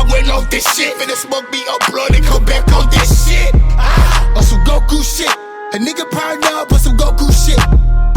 I went off this shit. Finna smoke me up blood and come back on this shit. On some Goku shit. A nigga partner up with some Goku shit.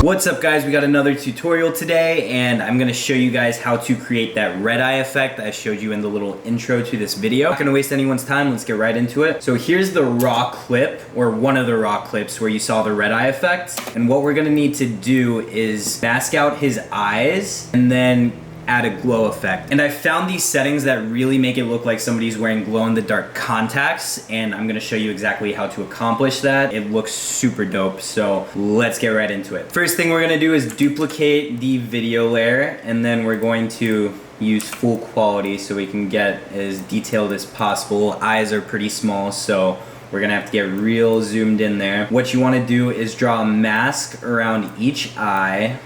What's up guys, we got another tutorial today and I'm gonna show you guys how to create that red eye effect I showed you in the little intro to this video. Not gonna waste anyone's time, let's get right into it. So here's the raw clip, or one of the raw clips where you saw the red eye effect. And what we're gonna need to do is mask out his eyes and then add a glow effect. And I found these settings that really make it look like somebody's wearing glow-in-the-dark contacts, and I'm gonna show you exactly how to accomplish that. It looks super dope, so let's get right into it. First thing we're gonna do is duplicate the video layer, and then we're going to use full quality so we can get as detailed as possible. Eyes are pretty small, so we're gonna have to get real zoomed in there. What you wanna do is draw a mask around each eye.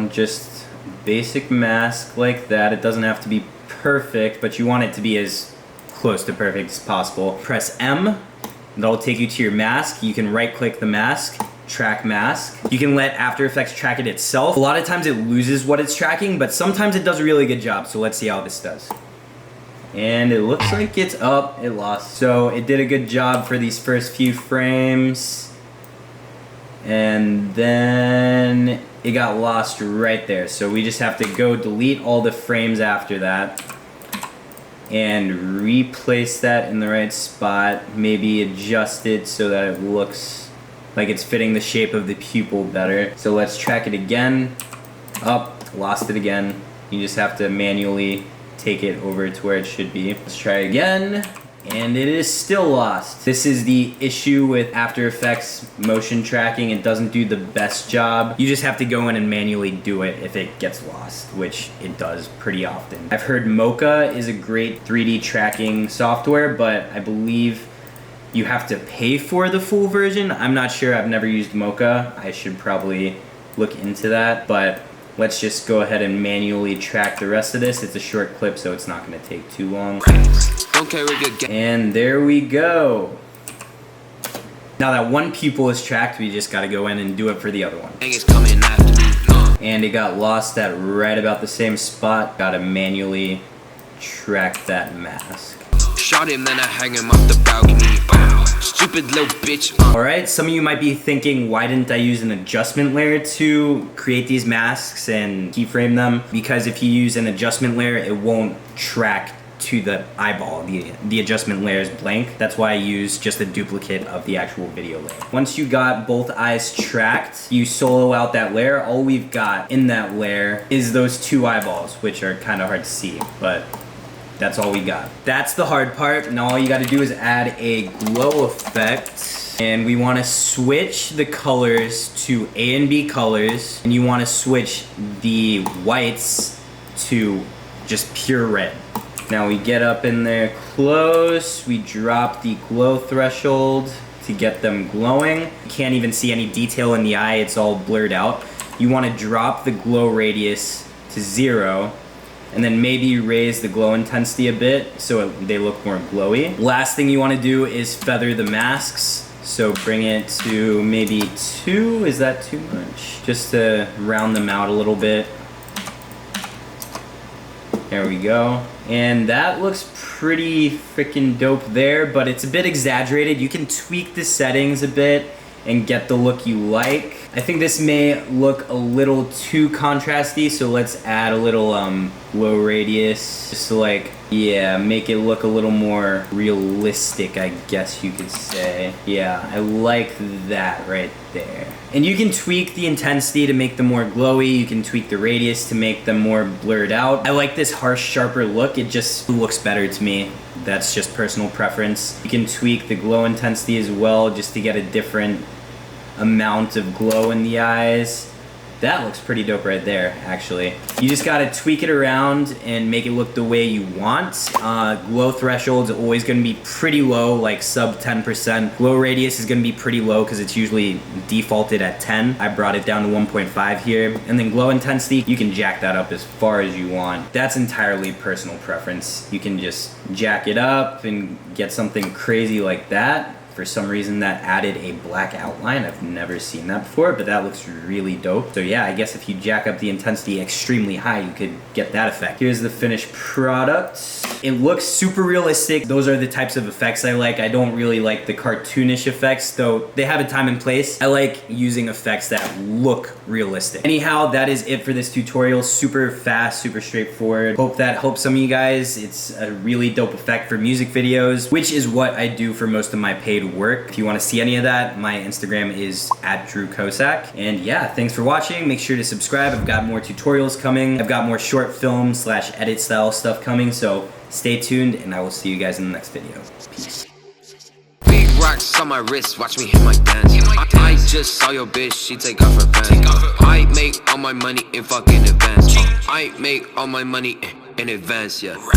Just basic mask like that. It doesn't have to be perfect, but you want it to be as close to perfect as possible. Press M, that'll take you to your mask. You can right click the mask, track mask. You can let After Effects track it itself. A lot of times it loses what it's tracking, but sometimes it does a really good job. So let's see how this does. And it looks like it's up, it lost. So it did a good job for these first few frames. And then it got lost right there. So we just have to go delete all the frames after that and replace that in the right spot. Maybe adjust it so that it looks like it's fitting the shape of the pupil better. So let's track it again. Up, lost it again. You just have to manually take it over to where it should be. Let's try again. And it is still lost. This is the issue with After Effects motion tracking. It doesn't do the best job. You just have to go in and manually do it if it gets lost, which it does pretty often. I've heard Mocha is a great 3D tracking software, but I believe you have to pay for the full version. I'm not sure, I've never used Mocha. I should probably look into that, but let's just go ahead and manually track the rest of this. It's a short clip, so it's not gonna take too long. And there we go. Now that one pupil is tracked, we just gotta go in and do it for the other one. And it got lost at right about the same spot. Gotta manually track that mask. Shot him, then I hang him off the balcony. Stupid little bitch. Alright, some of you might be thinking, why didn't I use an adjustment layer to create these masks and keyframe them? Because if you use an adjustment layer, it won't track to the eyeball. The adjustment layer is blank. That's why I use just a duplicate of the actual video layer. Once you got both eyes tracked, you solo out that layer. All we've got in that layer is those two eyeballs, which are kind of hard to see, but that's all we got. That's the hard part. Now all you gotta do is add a glow effect. And we wanna switch the colors to A and B colors. And you wanna switch the whites to just pure red. Now we get up in there close. We drop the glow threshold to get them glowing. You can't even see any detail in the eye. It's all blurred out. You wanna drop the glow radius to 0. And then maybe raise the glow intensity a bit so they look more glowy. Last thing you want to do is feather the masks. So bring it to maybe 2. Is that too much? Just to round them out a little bit. There we go. And that looks pretty freaking dope there, but it's a bit exaggerated. You can tweak the settings a bit and get the look you like. I think this may look a little too contrasty, so let's add a little glow radius, just to like, yeah, make it look a little more realistic, I guess you could say. Yeah, I like that right there. And you can tweak the intensity to make them more glowy. You can tweak the radius to make them more blurred out. I like this harsh, sharper look. It just looks better to me. That's just personal preference. You can tweak the glow intensity as well, just to get a different amount of glow in the eyes. That looks pretty dope right there, actually. You just gotta tweak it around and make it look the way you want. Glow threshold's always gonna be pretty low, like sub 10%. Glow radius is gonna be pretty low because it's usually defaulted at 10. I brought it down to 1.5 here. And then glow intensity, you can jack that up as far as you want. That's entirely personal preference. You can just jack it up and get something crazy like that. For some reason that added a black outline. I've never seen that before, but that looks really dope. So yeah, I guess if you jack up the intensity extremely high, you could get that effect. Here's the finished product. It looks super realistic. Those are the types of effects I like. I don't really like the cartoonish effects, though they have a time and place. I like using effects that look realistic. Anyhow, that is it for this tutorial. Super fast, super straightforward. Hope that helps some of you guys. It's a really dope effect for music videos, which is what I do for most of my paid work. If you want to see any of that, my Instagram is @DrewKocak. And yeah, thanks for watching. Make sure to subscribe. I've got more tutorials coming. I've got more short film / edit style stuff coming, so stay tuned and I will see you guys in the next video. Peace. Big rocks on my wrist, watch me hit my dance. I just saw your bitch, she take off her pants. I make all my money in fucking advance. I make all my money in advance, yeah.